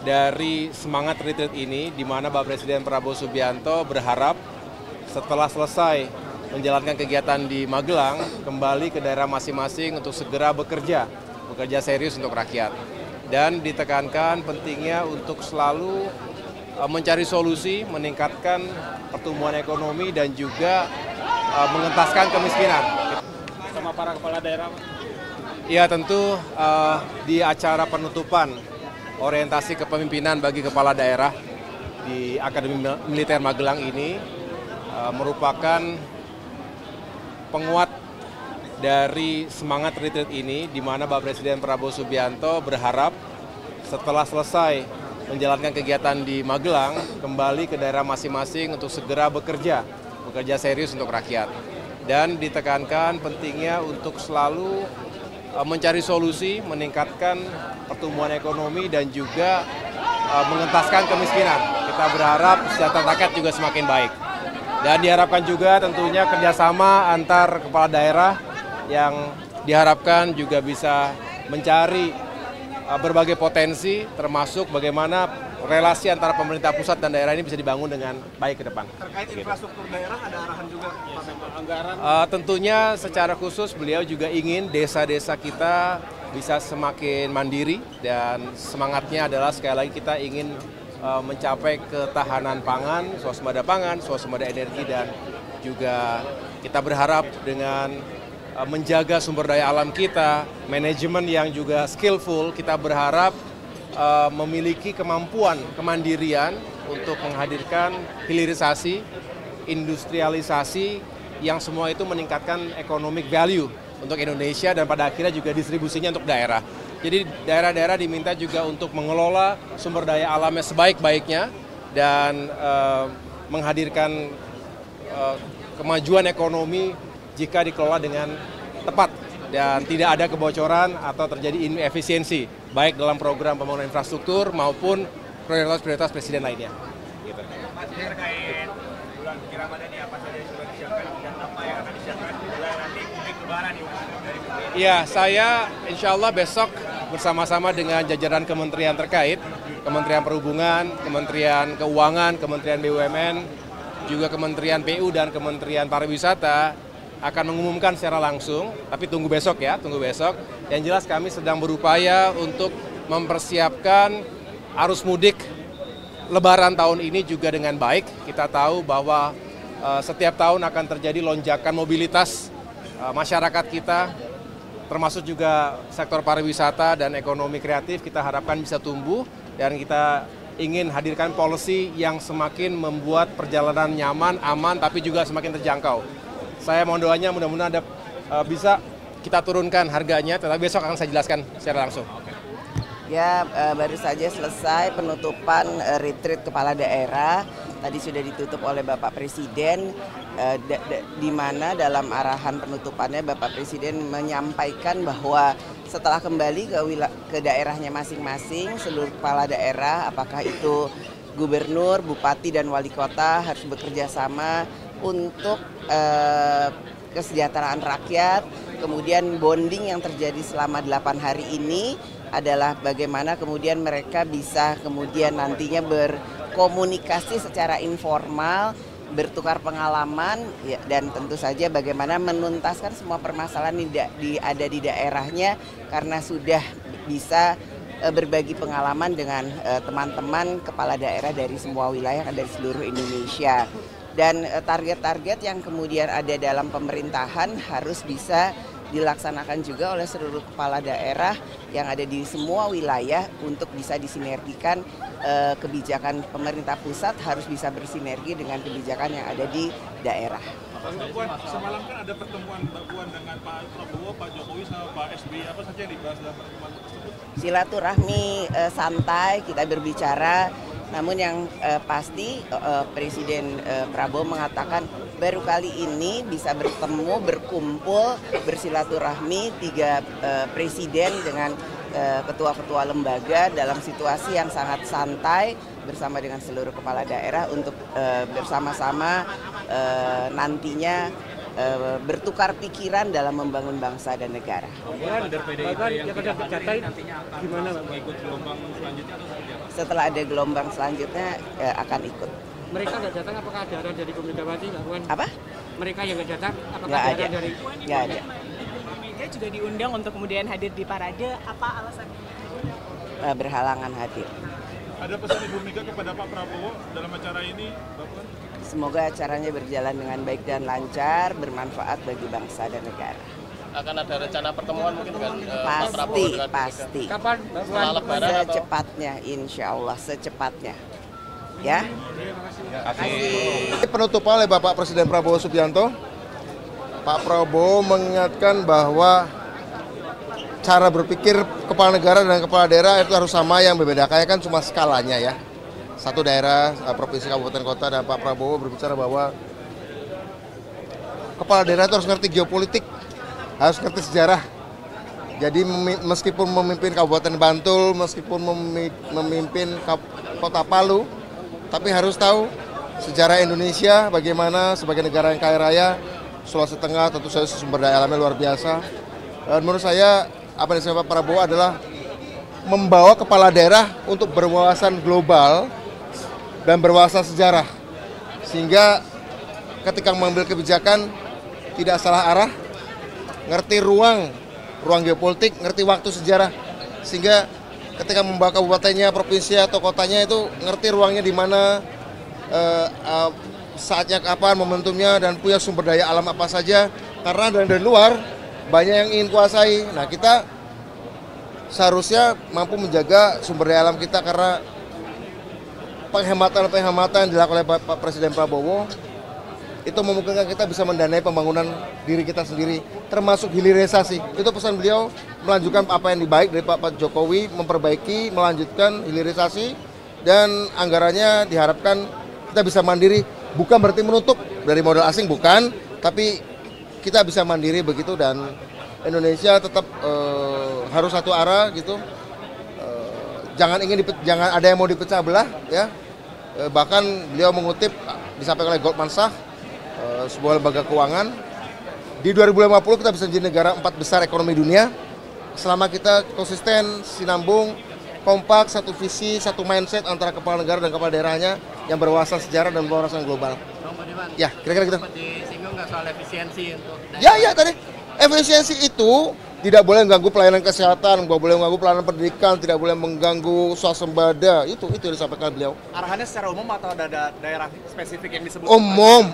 dari semangat retreat ini, di mana Bapak Presiden Prabowo Subianto berharap setelah selesai menjalankan kegiatan di Magelang, kembali ke daerah masing-masing untuk segera bekerja serius untuk rakyat. Dan ditekankan pentingnya untuk selalu mencari solusi, meningkatkan pertumbuhan ekonomi dan juga mengentaskan kemiskinan. Sama para kepala daerah? Ya tentu di acara penutupan orientasi kepemimpinan bagi kepala daerah di Akademi Militer Magelang ini merupakan penguat dari semangat retreat ini, di mana Bapak Presiden Prabowo Subianto berharap setelah selesai menjalankan kegiatan di Magelang, kembali ke daerah masing-masing untuk segera bekerja serius untuk rakyat. Dan ditekankan pentingnya untuk selalu mencari solusi, meningkatkan pertumbuhan ekonomi dan juga mengentaskan kemiskinan. Kita berharap kesejahteraan rakyat juga semakin baik. Dan diharapkan juga tentunya kerjasama antar kepala daerah yang diharapkan juga bisa mencari berbagai potensi, termasuk bagaimana relasi antara pemerintah pusat dan daerah ini bisa dibangun dengan baik ke depan. Terkait infrastruktur daerah ada arahan juga anggaran? Tentunya secara khusus beliau juga ingin desa-desa kita bisa semakin mandiri, dan semangatnya adalah sekali lagi kita ingin mencapai ketahanan pangan, swasembada energi, dan juga kita berharap dengan menjaga sumber daya alam kita, manajemen yang juga skillful, kita berharap memiliki kemampuan kemandirian untuk menghadirkan hilirisasi, industrialisasi yang semua itu meningkatkan economic value untuk Indonesia dan pada akhirnya juga distribusinya untuk daerah. Jadi daerah-daerah diminta juga untuk mengelola sumber daya alamnya sebaik-baiknya dan menghadirkan kemajuan ekonomi jika dikelola dengan tepat dan tidak ada kebocoran atau terjadi inefisiensi, baik dalam program pembangunan infrastruktur maupun prioritas-prioritas presiden lainnya. Gitu. Terkait bulan suci Ramadan ini apa saja yang sudah disiapkan dan apa yang akan disiapkan bulan nanti mudik lebaran nih dari pemerintah? Iya, saya insya Allah besok bersama-sama dengan jajaran kementerian terkait, Kementerian Perhubungan, Kementerian Keuangan, Kementerian BUMN, juga Kementerian PU dan Kementerian Pariwisata akan mengumumkan secara langsung, tapi tunggu besok ya, tunggu besok. Yang jelas kami sedang berupaya untuk mempersiapkan arus mudik Lebaran tahun ini juga dengan baik. Kita tahu bahwa setiap tahun akan terjadi lonjakan mobilitas masyarakat kita, termasuk juga sektor pariwisata dan ekonomi kreatif kita harapkan bisa tumbuh, dan kita ingin hadirkan policy yang semakin membuat perjalanan nyaman, aman, tapi juga semakin terjangkau. Saya mohon doanya mudah-mudahan bisa kita turunkan harganya, tetapi besok akan saya jelaskan secara langsung. Ya, baru saja selesai penutupan retreat kepala daerah. Tadi sudah ditutup oleh Bapak Presiden, di mana dalam arahan penutupannya Bapak Presiden menyampaikan bahwa setelah kembali ke daerahnya masing-masing, seluruh kepala daerah, apakah itu gubernur, bupati, dan wali kota harus bekerja sama untuk kesejahteraan rakyat. Kemudian bonding yang terjadi selama 8 hari ini adalah bagaimana kemudian mereka bisa kemudian nantinya berkomunikasi secara informal, bertukar pengalaman, ya, dan tentu saja bagaimana menuntaskan semua permasalahan yang ada di daerahnya karena sudah bisa berbagi pengalaman dengan teman-teman kepala daerah dari semua wilayah dari seluruh Indonesia. Dan target-target yang kemudian ada dalam pemerintahan harus bisa dilaksanakan juga oleh seluruh kepala daerah yang ada di semua wilayah untuk bisa disinergikan. Kebijakan pemerintah pusat harus bisa bersinergi dengan kebijakan yang ada di daerah. Mbak Puan, semalam kan ada pertemuan Mbak Puan dengan Pak Prabowo, Pak Jokowi sama Pak SBY. Apa saja yang dibahas dalam pertemuan tersebut? Silaturahmi santai, kita berbicara. Namun yang pasti Presiden Prabowo mengatakan baru kali ini bisa bertemu, berkumpul, bersilaturahmi 3 presiden dengan ketua-ketua lembaga dalam situasi yang sangat santai bersama dengan seluruh kepala daerah untuk bersama-sama nantinya bertukar pikiran dalam membangun bangsa dan negara. Kader PDIP yang tidak hadir nantinya akan mengikut gelombang selanjutnya atau seperti apa? setelah ada gelombang selanjutnya akan ikut. Mereka nggak datang, apakah ada arahan dari Bu Megawati, Mbak Puan? Apa? Mereka yang nggak datang, apakah Nggak ada ada. arahan dari... Nggak ada. Bu Mega juga diundang untuk kemudian hadir di parade, apa alasannya? Berhalangan hadir. Ada pesan Ibu Mega kepada Pak Prabowo dalam acara ini, Mbak Puan? Semoga acaranya berjalan dengan baik dan lancar, bermanfaat bagi bangsa dan negara. Akan ada rencana pertemuan mungkin dengan Pak Prabowo Pasti, dengan pasti. Kapan, Mbak Puan? setelah Lebaran atau Secepatnya, insya Allah secepatnya. Ya. Penutupan oleh Bapak Presiden Prabowo Subianto, Pak Prabowo mengingatkan bahwa cara berpikir kepala negara dan kepala daerah itu harus sama, yang membedakannya kan cuma skalanya ya. Satu daerah, provinsi, kabupaten, kota, dan Pak Prabowo berbicara bahwa kepala daerah itu harus ngerti geopolitik, harus ngerti sejarah. Jadi meskipun memimpin Kabupaten Bantul, meskipun memimpin Kota Palu, tapi harus tahu sejarah Indonesia bagaimana sebagai negara yang kaya raya. Sulawesi Tengah tentu saja sumber daya alamnya luar biasa. Dan menurut saya apa yang disampaikan Pak Prabowo adalah membawa kepala daerah untuk berwawasan global dan berwawasan sejarah, sehingga ketika mengambil kebijakan tidak salah arah, ngerti ruang geopolitik, ngerti waktu sejarah, sehingga ketika membawa kabupatennya, provinsi atau kotanya itu ngerti ruangnya di mana, saatnya kapan, momentumnya, dan punya sumber daya alam apa saja. Karena dari luar banyak yang ingin kuasai. Nah, kita seharusnya mampu menjaga sumber daya alam kita, karena penghematan yang dilakukan oleh Pak Presiden Prabowo itu memungkinkan kita bisa mendanai pembangunan diri kita sendiri, termasuk hilirisasi. Itu pesan beliau, melanjutkan apa yang baik dari Pak Jokowi, memperbaiki, melanjutkan hilirisasi, dan anggarannya diharapkan kita bisa mandiri, bukan berarti menutup dari modal asing, bukan, tapi kita bisa mandiri begitu, dan Indonesia tetap harus satu arah gitu. Jangan ada yang mau dipecah belah ya. Bahkan beliau mengutip disampaikan oleh Goldman Sachs, sebuah lembaga keuangan, di 2050 kita bisa menjadi negara 4 besar ekonomi dunia selama kita konsisten, sinambung, kompak, satu visi, satu mindset antara kepala negara dan kepala daerahnya yang berwawasan sejarah dan berwawasan global. Ya, kira-kira gitu. disinggung nggak soal efisiensi untuk Ya tadi efisiensi itu tidak boleh mengganggu pelayanan kesehatan, nggak boleh mengganggu pelayanan pendidikan, tidak boleh mengganggu swasembada. Itu yang disampaikan beliau. Arahannya secara umum atau ada daerah spesifik yang disebut? Umum.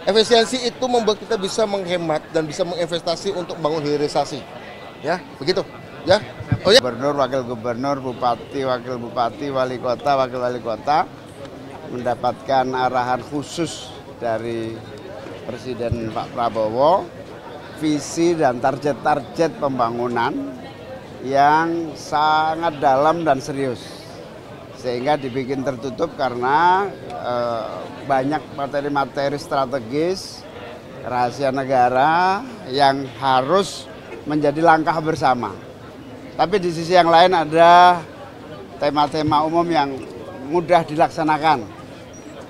Efisiensi itu membuat kita bisa menghemat dan bisa menginvestasi untuk bangun hilirisasi. Ya, begitu. Ya. Oh ya. Gubernur, wakil gubernur, bupati, wakil bupati, wali kota, wakil wali kota mendapatkan arahan khusus dari Presiden Pak Prabowo, visi dan target-target pembangunan yang sangat dalam dan serius, sehingga dibikin tertutup karena banyak materi-materi strategis rahasia negara yang harus menjadi langkah bersama. Tapi di sisi yang lain ada tema-tema umum yang mudah dilaksanakan,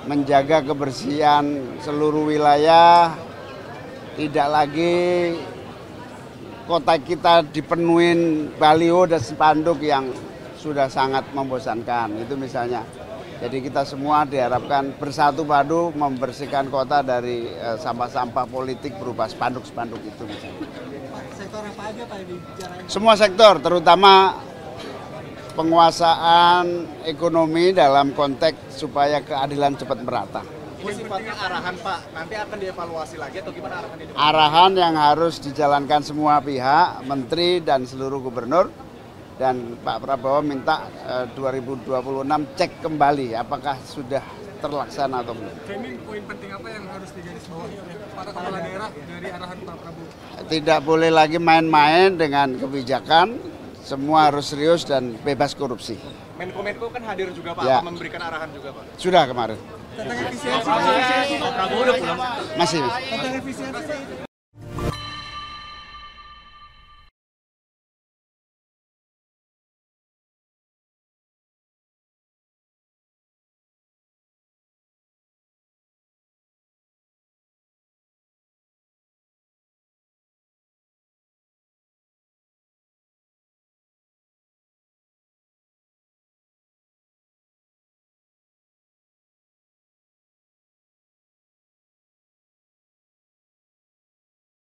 menjaga kebersihan seluruh wilayah, tidak lagi kota kita dipenuhin baliho dan spanduk yang sudah sangat membosankan, itu misalnya. Jadi kita semua diharapkan bersatu padu membersihkan kota dari sampah-sampah politik berupa spanduk-spanduk itu misalnya. Sektor apa aja Pak yang dibicarain? Semua sektor, terutama penguasaan ekonomi dalam konteks supaya keadilan cepat merata. Ini sifatnya arahan Pak, nanti akan dievaluasi lagi atau gimana arahan ini? Arahan yang harus dijalankan semua pihak, menteri dan seluruh gubernur, dan Pak Prabowo minta 2026 cek kembali apakah sudah terlaksana atau belum. Femi, poin penting apa yang harus digarisbawahi oleh para kepala daerah dari arahan Pak Prabowo? Tidak boleh lagi main-main dengan kebijakan, semua harus serius dan bebas korupsi. Menko kan hadir juga Pak, Ya. memberikan arahan juga Pak. Sudah kemarin. Tentang efisiensi, Masih.